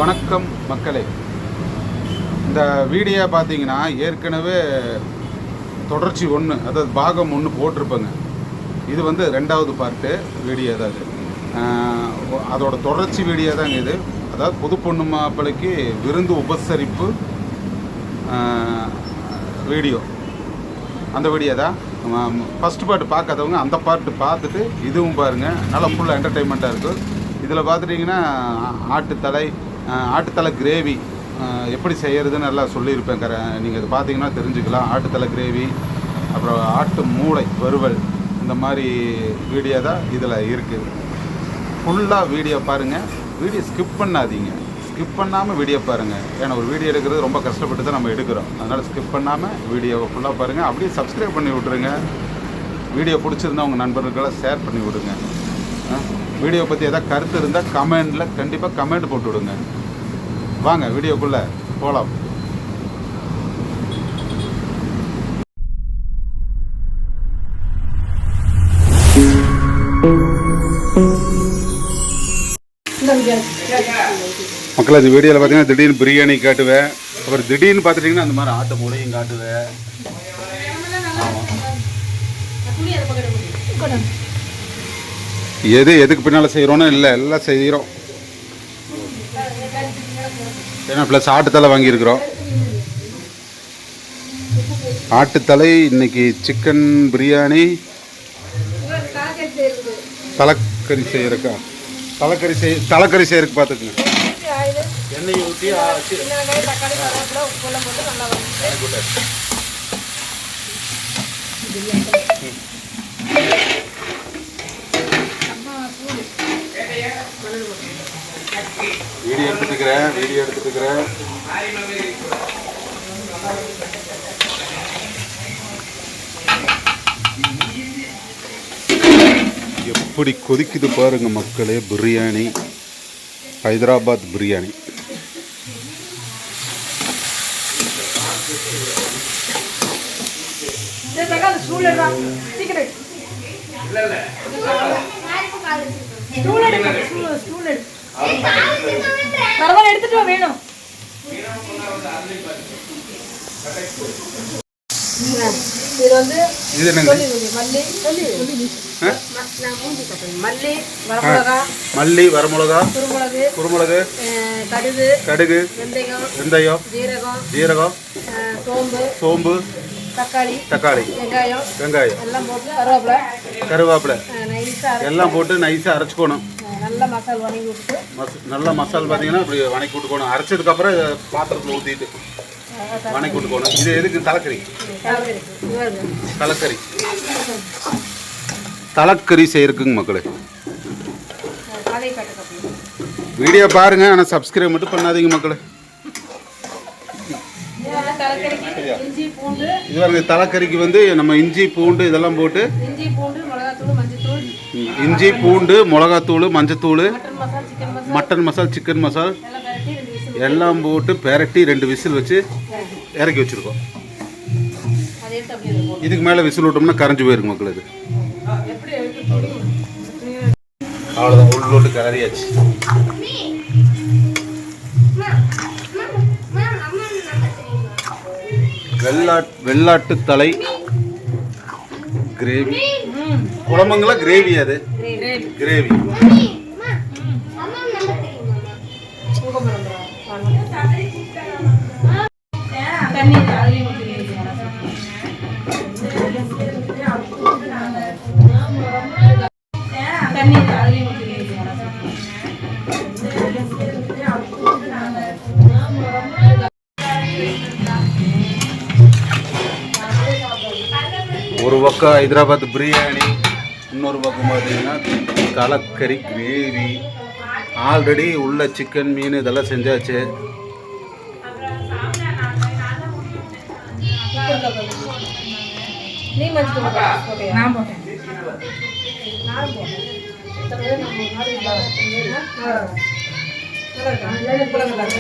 வணக்கம் மக்களே. இந்த வீடியோ பார்த்தீங்கன்னா ஏற்கனவே தொடர்ச்சி 1, அதாவது பாகம் 1 போட்டிருப்பேங்க. இது வந்து 2வது பார்ட்டு வீடியோ. அதாவது அதோட தொடர்ச்சி வீடியோ தாங்க இது. அதாவது புது பொண்ணு மாப்பிள்ளைக்கு விருந்து உபசரிப்பு வீடியோ. அந்த வீடியோ தான் ஃபஸ்ட் பார்ட்டு பார்க்காதவங்க அந்த பார்ட்டு பார்த்துட்டு இதுவும் பாருங்கள். நல்லா ஃபுல்லாக என்டர்டெயின்மெண்ட்டாக இருக்கும். இதில் பார்த்துட்டிங்கன்னா ஆட்டுத்தலை கிரேவி எப்படி செய்கிறதுன்னு நல்லா சொல்லியிருப்பேன். நீங்கள் இது பார்த்தீங்கன்னா தெரிஞ்சுக்கலாம். ஆட்டுத்தலை கிரேவி, அப்புறம் ஆட்டு மூளை வறுவல், இந்த மாதிரி வீடியோ தான் இதில் இருக்குது. ஃபுல்லாக வீடியோ பாருங்கள். வீடியோ ஸ்கிப் பண்ணாதீங்க. ஸ்கிப் பண்ணாமல் வீடியோ பாருங்கள். ஏன்னா ஒரு வீடியோ எடுக்கிறது ரொம்ப கஷ்டப்பட்டு தான் நம்ம எடுக்கிறோம். அதனால் ஸ்கிப் பண்ணாமல் வீடியோவை ஃபுல்லாக பாருங்கள். அப்படியே சப்ஸ்கிரைப் பண்ணி விட்ருங்க. வீடியோ பிடிச்சிருந்தா உங்கள் நண்பர்களுக்கெல்லாம் ஷேர் பண்ணி விடுங்க. வீடியோ பற்றி எதாவது கருத்து இருந்தால் கமெண்டில் கண்டிப்பாக கமெண்ட் போட்டு விடுங்க. வாங்க வீடியோக்குள்ளே போகலாம். மக்கள், இந்த வீடியோவில் பார்த்தீங்கன்னா திடீர்னு பிரியாணி காட்டுவேன். அப்புறம் திடீர்னு பார்த்துட்டிங்கன்னா அந்த மாதிரி ஆட்டு மூளையும் காட்டுவேன். எதுக்கு பின்னால் செய்கிறோன்னு இல்லை, எல்லாம் செய்கிறோம். ஏன்னா ப்ளஸ் ஆட்டுத்தலை வாங்கியிருக்கிறோம். ஆட்டுத்தலை இன்னைக்கு சிக்கன் பிரியாணி, தலைக்கறி செய்யறக்கா, தலைக்கறி செய்யறதுக்கு பார்த்துக்குங்க. எண்ணெய் ஊற்றி வீடியோ எடுத்துட்டுக்கிறேன். எப்படி கொதிக்குது பாருங்க மக்களே. பிரியாணி, ஹைதராபாத் பிரியாணி. எடுத்துட்டு வேணும். இது வந்து மல்லி, வரமிளகா, குருமிளகு, கடுகு, வெந்தயம், ஜீரகம், சோம்பு, தக்காளி, வெங்காயம், கருவேப்பிலை எல்லாம் போட்டு நைஸாக அரைச்சிக்கணும். நல்லா மசால் பார்த்தீங்கன்னா இப்படி வணக்கி விட்டுக்கணும். அரைச்சதுக்கப்புறம் பாத்திரத்தில் ஊற்றிட்டு வணக்கி விட்டுக்கணும். இது எதுக்கு? தலைக்கறி செய்யறதுக்குங்க மக்களே. வீடியோ பாருங்க, ஆனால் சப்ஸ்கிரைப் மட்டும் பண்ணாதீங்க மக்களே. இது பாருங்க, தலைக்கறிக்கு வந்து நம்ம இஞ்சி பூண்டு இதெல்லாம் போட்டு, இஞ்சி பூண்டு மிளகாத்தூள், மஞ்சத்தூள், மட்டன் மசால், சிக்கன் மசால் எல்லாம் போட்டு பெரட்டி 2 விசில் வச்சு இறக்கி வச்சுருக்கோம். இதுக்கு மேலே விசில் விட்டோம்னா கரைஞ்சி போயிருக்கு மக்கள். இது அவ்வளோதான், உள்ளோட்டு கலரியாச்சு. வெள்ளாட்டு தலை கிரேவி. குழம்புங்களா கிரேவி? அது கிரேவி. ஒரு பக்கம் ஹைதராபாத் பிரியாணி, இன்னொரு பக்கம் பார்த்தீங்கன்னா தலைக்கறி கிரேவி. ஆல்ரெடி உள்ள சிக்கன், மீன் இதெல்லாம் செஞ்சாச்சு.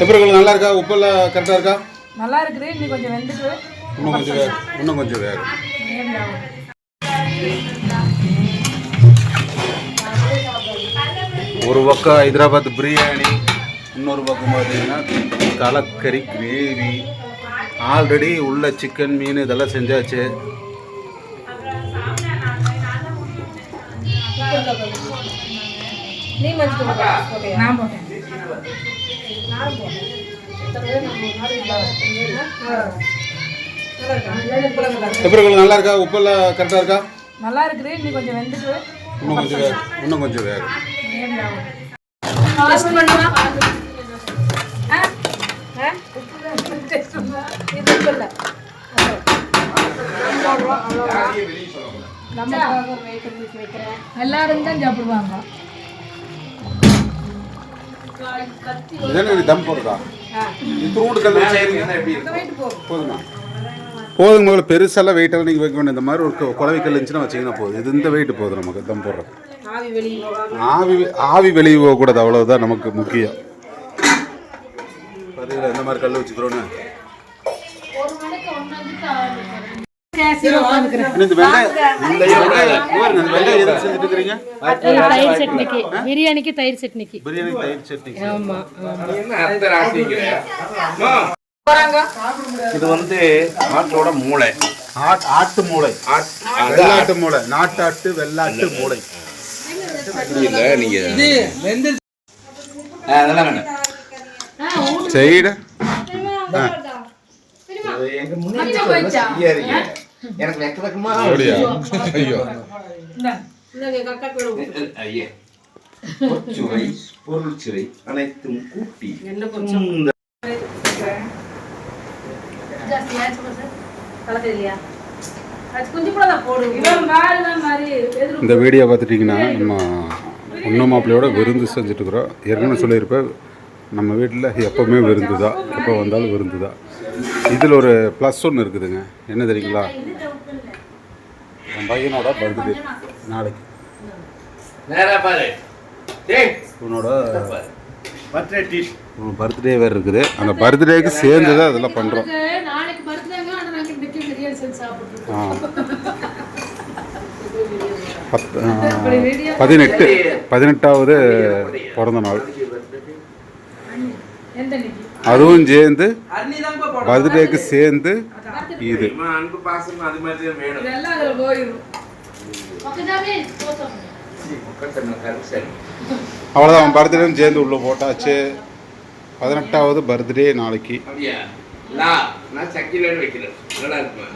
எப்படி நல்லா இருக்கா? உப்பெல்லாம் கரெக்டாக இருக்கா? நல்லா இருக்குது. இன்னும் கொஞ்சம் வெந்துட்டு இன்னும் கொஞ்சம் வேகும். ஒரு பக்கம் ஹைதராபாத் பிரியாணி, இன்னொரு பக்கம் பார்த்தீங்கன்னா தலைக்கறி கிரேவி. ஆல்ரெடி உள்ள சிக்கன் மீன் இதெல்லாம் செஞ்சாச்சு. நீ மஞ்சள் நான் போட்டேன். எப்படி இருக்கு? நல்லா இருக்கா? உப்பெல்லாம் கரெக்டாக இருக்கா? நல்லா இருக்குது. நீ கொஞ்சம் வெந்துட்டு இன்னும் கொஞ்சம் வேகும். டேஸ்ட் பண்ணுமா? எல்லாரும் தான் சாப்பிடுவாங்க. தம் போடுறா? இத்தூண்டு கல் போதுமா? போதும். முதல்ல பெருசெல்லாம் வெயிட்டெல்லாம் நீங்கள் வைக்க வேண்டிய இந்த மாதிரி ஒரு குழவை கல் இருந்துச்சுன்னா வச்சிங்கன்னா போதும். இது இந்த வெயிட்டு போதும் நமக்கு தம் போடுறது. ஆவி வெளியே போகக்கூடாது, அவ்வளவுதான் நமக்கு முக்கியம். பார்த்தீங்களா இந்த மாதிரி கல் வச்சுக்கிறோன்னு. பிரியாணிக்கு தயிர் சட்னிக்கு. இது வந்து ஆட்டோட மூளை. ஆட்டு மூளை, வெள்ளாட்டு மூளை, நாட்டாட்டு வெள்ளாட்டு மூளை. சைடு எனக்கு வெக்கமா ஐயோ சுவை பொருள் சுவை அனைத்தும் கூட்டி இந்த வீடியோ பார்த்துட்டிங்கன்னா நம்ம பொண்ணு மாப்பிள்ளையோட விருந்து செஞ்சுட்டு இருக்கிறோம். ஏற்கனவே சொல்லியிருப்பேன், நம்ம வீட்டில் எப்போவுமே விருந்து தான், எப்போ வந்தாலும் விருந்து தான். இதில் ஒரு ப்ளஸ் ஒன்று இருக்குதுங்க. என்ன தெரியுங்களா? என் பையனோட பர்த்டே நாளைக்கு. உன்னோட பர்த்டே வேறு இருக்குது. அந்த பர்த்டேக்கு சேர்ந்து தான் அதெல்லாம் பண்ணுறோம். 18வது பிறந்த நாள். அதுவும் சேர்ந்து பர்த்டேக்கு சேர்ந்து இது. அவ்வளோதான், அவன் பர்த்டேன்னு சேர்ந்து உள்ள போட்டாச்சு. 18வது பர்த்டே நாளைக்கு. நான் சக்கில வைக்கிறேன். நல்லா இருக்குமா?